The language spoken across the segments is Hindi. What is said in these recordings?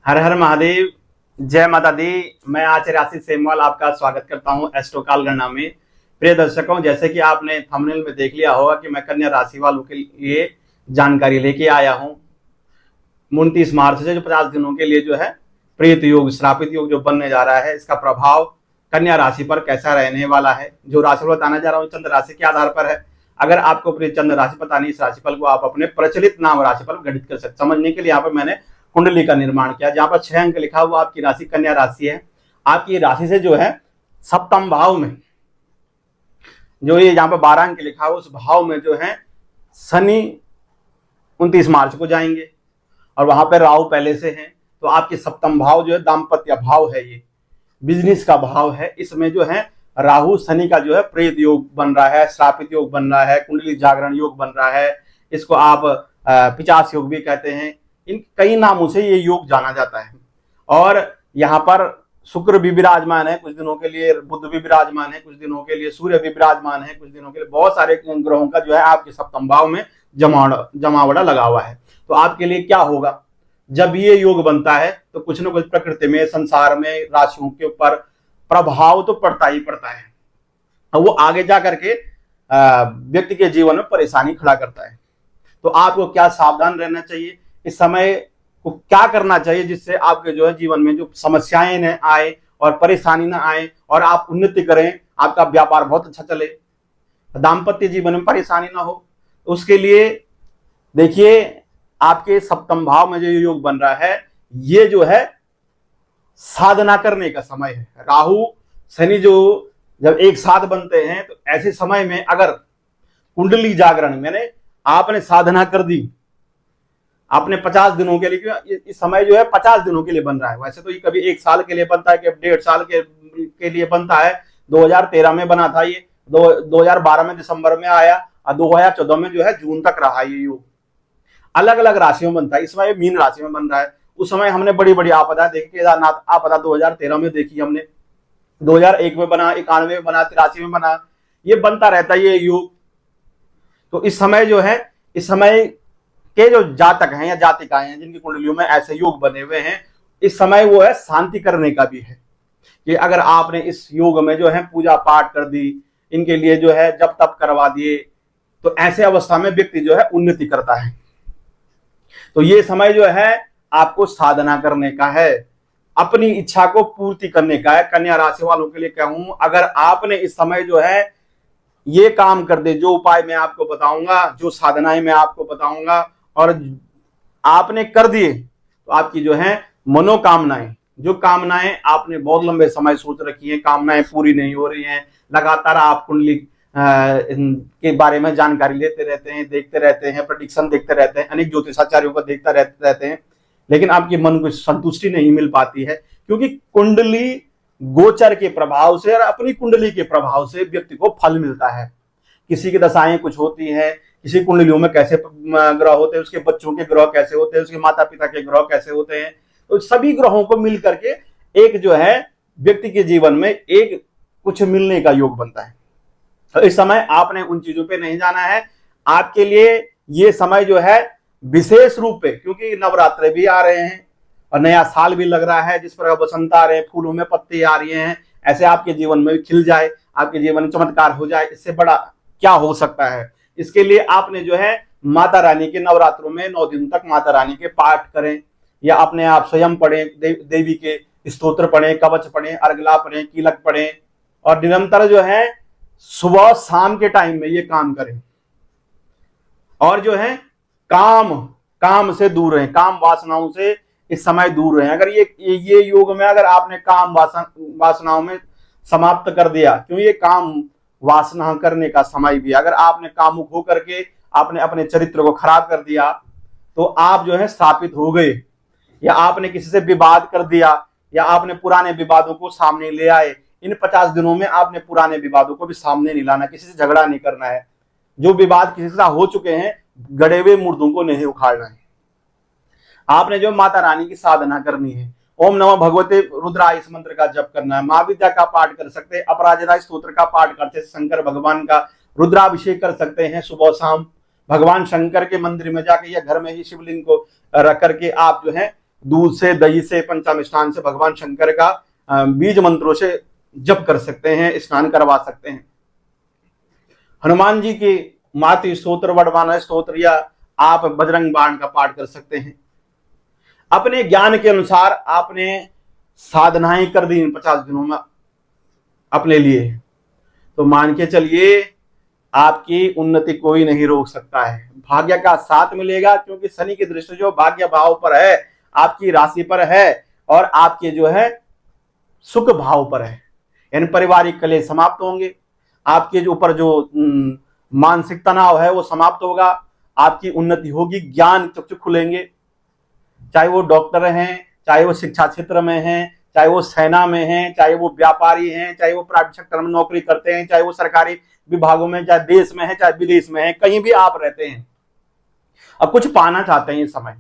हर हर महादेव। जय माता दी। मैं आचार्य आशीष सेमवाल आपका स्वागत करता हूं एस्ट्रो काल गणना में। प्रिय दर्शकों, जैसे कि आपने थंबनेल में देख लिया होगा कि मैं कन्या राशि वालों के लिए जानकारी लेके आया हूं। 29 मार्च से जो 50 दिनों के लिए जो है प्रेत योग, श्रापित योग जो बनने जा रहा है, इसका प्रभाव कन्या राशि पर कैसा रहने वाला है। जो राशिफल बताना जा रहा हूँ चंद्र राशि के आधार पर है। अगर आपको प्रिय चंद्र राशि पता नहीं, इस राशिफल को आप अपने प्रचलित नाम राशिफल गठित कर सकते। समझने के लिए यहाँ पर मैंने कुंडली का निर्माण किया, जहां पर 6 अंक लिखा हुआ आपकी राशि कन्या राशि है। आपकी राशि से जो है सप्तम भाव में जो ये यहाँ पर 12 अंक लिखा हुआ, उस भाव में जो है शनि 29 मार्च को जाएंगे और वहां पर राहु पहले से है। तो आपके सप्तम भाव जो है दाम्पत्य भाव है, ये बिजनेस का भाव है। इसमें जो है राहु शनि का जो है प्रेत योग बन रहा है, श्रापित योग बन रहा है, कुंडली जागरण योग बन रहा है। इसको आप पिचास योग भी कहते हैं। इन कई नामों से ये योग जाना जाता है। और यहाँ पर शुक्र भी विराजमान है कुछ दिनों के लिए, बुध भी विराजमान है कुछ दिनों के लिए, सूर्य भी विराजमान है कुछ दिनों के लिए। बहुत सारे ग्रहों का जो है आपके सप्तम भाव में जमावड़ा लगा हुआ है। तो आपके लिए क्या होगा जब ये योग बनता है, तो कुछ ना कुछ प्रकृति में, संसार में, राशियों के ऊपर प्रभाव तो पड़ता ही पड़ता है। वो आगे जा करके व्यक्ति के जीवन में परेशानी खड़ा करता है। तो आपको क्या सावधान रहना चाहिए, इस समय को क्या करना चाहिए जिससे आपके जो है जीवन में जो समस्याएं न आए और परेशानी ना आए और आप उन्नति करें, आपका व्यापार बहुत अच्छा चले, दाम्पत्य जीवन में परेशानी ना हो। उसके लिए देखिए, आपके सप्तम भाव में जो योग बन रहा है, ये जो है साधना करने का समय है। राहु शनि जो जब एक साथ बनते हैं, तो ऐसे समय में अगर कुंडली जागरण मैंने आपने साधना कर दी, आपने 50 दिनों के लिए, इस समय जो है 50 दिनों के लिए बन रहा है। वैसे तो ये कभी 1 साल के लिए बनता है, कभी 1.5 साल के लिए बनता है। 2013 में बना था ये, 2012 में दिसंबर में आया और 2014 में जो है जून तक रहा ये योग। अलग अलग राशियों में बनता है। इस समय मीन राशि में बन रहा है। उस समय हमने बड़ी बड़ी आपदा देखी, केदारनाथ आपदा 2013 में देखी हमने, 2001 में बना, 91 में बना, 83 में बना। ये बनता रहता है ये योग। तो इस समय जो है, इस समय के जो जातक हैं या जातिकाएं हैं जिनकी कुंडलियों में ऐसे योग बने हुए हैं, इस समय वो है शांति करने का भी है कि अगर आपने इस योग में जो है पूजा पाठ कर दी, इनके लिए जो है जप तप करवा दिए, तो ऐसे अवस्था में व्यक्ति जो है उन्नति करता है। तो ये समय जो है आपको साधना करने का है, अपनी इच्छा को पूर्ति करने का है। कन्या राशि वालों के लिए कहूं, अगर आपने इस समय जो है ये काम कर दे, जो उपाय मैं आपको बताऊंगा, जो साधनाएं मैं आपको बताऊंगा, और आपने कर दिए, तो आपकी जो है मनोकामनाएं, जो कामनाएं आपने बहुत लंबे समय सोच रखी हैं, कामनाएं पूरी नहीं हो रही हैं। लगातार आप कुंडली के बारे में जानकारी लेते रहते हैं, देखते रहते हैं, प्रेडिक्शन देखते रहते हैं, अनेक ज्योतिषाचार्यों को देखते रहते हैं, लेकिन आपके मन को संतुष्टि नहीं मिल पाती है। क्योंकि कुंडली गोचर के प्रभाव से और अपनी कुंडली के प्रभाव से व्यक्ति को फल मिलता है। किसी की दशाएं कुछ होती हैं, किसी कुंडलियों में कैसे ग्रह होते हैं, उसके बच्चों के ग्रह कैसे होते हैं, उसके माता पिता के ग्रह कैसे होते हैं, तो सभी ग्रहों को मिल करके एक जो है व्यक्ति के जीवन में एक कुछ मिलने का योग बनता है। तो इस समय आपने उन चीजों पे नहीं जाना है। आपके लिए ये समय जो है विशेष रूप पे, क्योंकि नवरात्र भी आ रहे हैं और नया साल भी लग रहा है, जिस पर बसंत आ रहे हैं, फूलों में पत्ते आ रही हैं, ऐसे आपके जीवन में भी खिल जाए, आपके जीवन में चमत्कार हो जाए, इससे बड़ा क्या हो सकता है। इसके लिए आपने जो है माता रानी के नवरात्रों में 9 दिन तक माता रानी के पाठ करें, या अपने आप स्वयं पढ़ें, देवी के स्तोत्र पढ़ें, कवच पढ़ें, अर्गला पढ़ें, कीलक पढ़ें, और निरंतर जो है सुबह शाम के टाइम में ये काम करें। और जो है काम से दूर रहें, काम वासनाओं से इस समय दूर रहें। अगर ये योग में अगर आपने काम वासनाओं में समाप्त कर दिया, क्यों ये काम वासना करने का समय भी, अगर आपने कामुक होकर के आपने अपने चरित्र को खराब कर दिया, तो आप जो है स्थापित हो गए, या आपने किसी से विवाद कर दिया, या आपने पुराने विवादों को सामने ले आए। इन 50 दिनों में आपने पुराने विवादों को भी सामने नहीं लाना, किसी से झगड़ा नहीं करना है। जो विवाद किसी से हो चुके हैं, गड़े हुए मुर्दों को नहीं उखाड़ना है। आपने जो माता रानी की साधना करनी है, ओम नमः भगवते रुद्राय इस मंत्र का जप करना है, माँ विद्या का पाठ कर सकते हैं, अपराजिता स्तोत्र का पाठ करते हैं, शंकर भगवान का रुद्राभिषेक कर सकते हैं सुबह शाम। भगवान शंकर के मंदिर में जाके या घर में ही शिवलिंग को रख करके आप जो है दूध से, दही से, पंचामिष्ठान से भगवान शंकर का बीज मंत्रों से जप कर सकते हैं, स्नान करवा सकते हैं। हनुमान जी की मातृ स्तोत्र, वरदान स्तोत्र या आप बजरंग बाण का पाठ कर सकते हैं। अपने ज्ञान के अनुसार आपने साधनाएं कर दी इन 50 दिनों में अपने लिए, तो मान के चलिए आपकी उन्नति कोई नहीं रोक सकता है। भाग्य का साथ मिलेगा, क्योंकि शनि की दृष्टि जो भाग्य भाव पर है, आपकी राशि पर है और आपके जो है सुख भाव पर है, यानी पारिवारिक कलह समाप्त होंगे, आपके जो ऊपर जो मानसिक तनाव है वो समाप्त होगा, आपकी उन्नति होगी, ज्ञान चक्षु खुलेंगे। चाहे वो डॉक्टर हैं, चाहे वो शिक्षा क्षेत्र में हैं, चाहे वो सेना में हैं, चाहे वो व्यापारी हैं, चाहे वो प्राइवेट सेक्टर में नौकरी करते हैं, चाहे वो सरकारी विभागों में, चाहे देश में है, चाहे विदेश में है, कहीं भी आप रहते हैं और कुछ पाना चाहते हैं इस समय,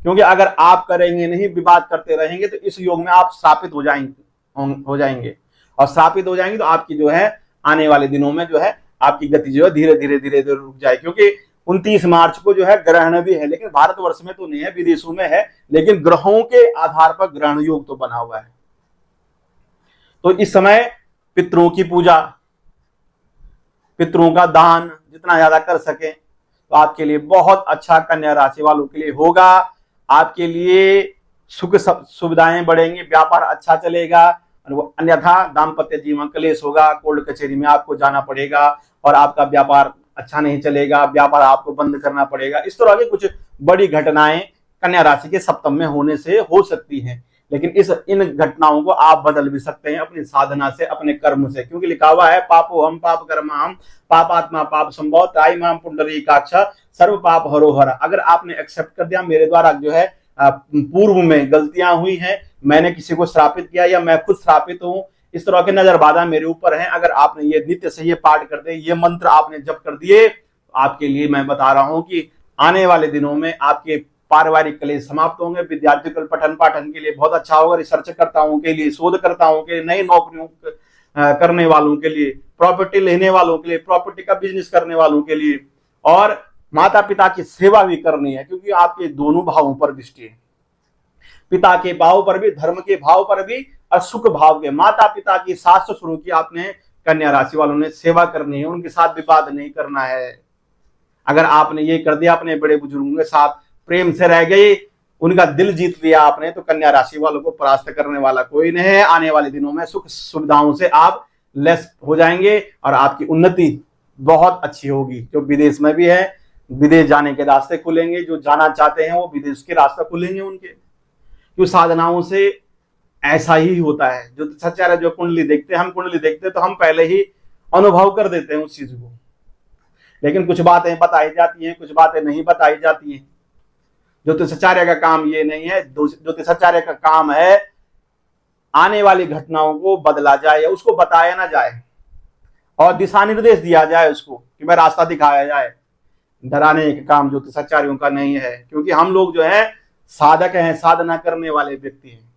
क्योंकि अगर आप करेंगे नहीं, विवाद करते रहेंगे, तो इस योग में आप श्रापित हो जाएंगे और श्रापित हो जाएंगे तो आपकी जो है आने वाले दिनों में जो है आपकी गति जो है धीरे धीरे रुक जाए। क्योंकि 29 मार्च को जो है ग्रहण भी है, लेकिन भारतवर्ष में तो नहीं है, विदेशों में है, लेकिन ग्रहों के आधार पर ग्रहण योग तो बना हुआ है। तो इस समय पितरों की पूजा, पितरों का दान जितना ज्यादा कर सके तो आपके लिए बहुत अच्छा कन्या राशि वालों के लिए होगा। आपके लिए सुख सुविधाएं बढ़ेंगी, व्यापार अच्छा चलेगा, अन्यथा दाम्पत्य जीवन क्लेश होगा, कोर्ट कचहरी में आपको जाना पड़ेगा और आपका व्यापार अच्छा नहीं चलेगा, व्यापार आपको बंद करना पड़ेगा। इस तरह की कुछ बड़ी घटनाएं कन्या राशि के सप्तम में होने से हो सकती हैं, लेकिन इन घटनाओं को आप बदल भी सकते हैं अपनी साधना से, अपने कर्म से, क्योंकि लिखा हुआ है पापो हम पाप कर्मा हम पापात्मा पाप संभव ताई माम पुंडरीकाक्ष सर्व पाप हरो हर। अगर आपने एक्सेप्ट कर दिया मेरे द्वारा जो है पूर्व में गलतियां हुई हैं, मैंने किसी को श्रापित किया या मैं खुद श्रापित हूं, इस तरह के नजर बाधा मेरे ऊपर है, अगर आपने ये नित्य से ये पाठ कर दे, ये मंत्र आपने जप कर दिए, आपके लिए मैं बता रहा हूं कि आने वाले दिनों में आपके पारिवारिक कलेश समाप्त होंगे, विद्यार्थी के पठन पाठन के लिए बहुत अच्छा होगा, रिसर्चकर्ताओं के लिए, शोधकर्ताओं के लिए, नई नौकरियों करने वालों के लिए, प्रॉपर्टी लेने वालों के लिए, प्रॉपर्टी का बिजनेस करने वालों के लिए, और माता पिता की सेवा भी करनी है, क्योंकि आपके दोनों भावों पर दृष्टि है, पिता के भाव पर भी, धर्म के भाव पर भी और सुख भाव के। माता पिता की, सास ससुरों की आपने कन्या राशि वालों ने सेवा करनी है, उनके साथ विवाद नहीं करना है। अगर आपने ये कर दिया, अपने बड़े बुजुर्गों के साथ प्रेम से रह गए, उनका दिल जीत लिया आपने, तो कन्या राशि वालों को परास्त करने वाला कोई नहीं है। आने वाले दिनों में सुख सुविधाओं से आप लेस हो जाएंगे और आपकी उन्नति बहुत अच्छी होगी। जो विदेश में भी है, विदेश जाने के रास्ते खुलेंगे, जो जाना चाहते हैं वो विदेश के रास्ते खुलेंगे उनके, क्यों साधनाओं से ऐसा ही होता है। जो सच्चा जो कुंडली देखते हैं, हम कुंडली देखते हैं तो हम पहले ही अनुभव कर देते हैं उस चीज को, लेकिन कुछ बातें बताई जाती हैं, कुछ बातें नहीं बताई जाती हैं। ज्योतिषाचार्य का काम ये नहीं है, ज्योतिषाचार्य का काम है आने वाली घटनाओं को बदला जाए या उसको बताया ना जाए और दिशा निर्देश दिया जाए उसको, कि मैं रास्ता दिखाया जाए। डराने का काम ज्योतिषाचार्यों का नहीं है, क्योंकि हम लोग जो है साधक हैं, साधना करने वाले व्यक्ति हैं।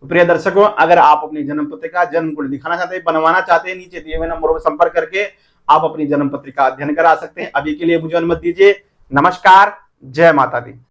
तो प्रिय दर्शकों, अगर आप अपनी जन्म पत्रिका, जन्म कुंडली दिखाना चाहते हैं, बनवाना चाहते हैं, नीचे दिए हुए नंबरों पर संपर्क करके आप अपनी जन्म पत्रिका अध्ययन करा सकते हैं। अभी के लिए मुझे अनुमति दीजिए। नमस्कार, जय माता दी।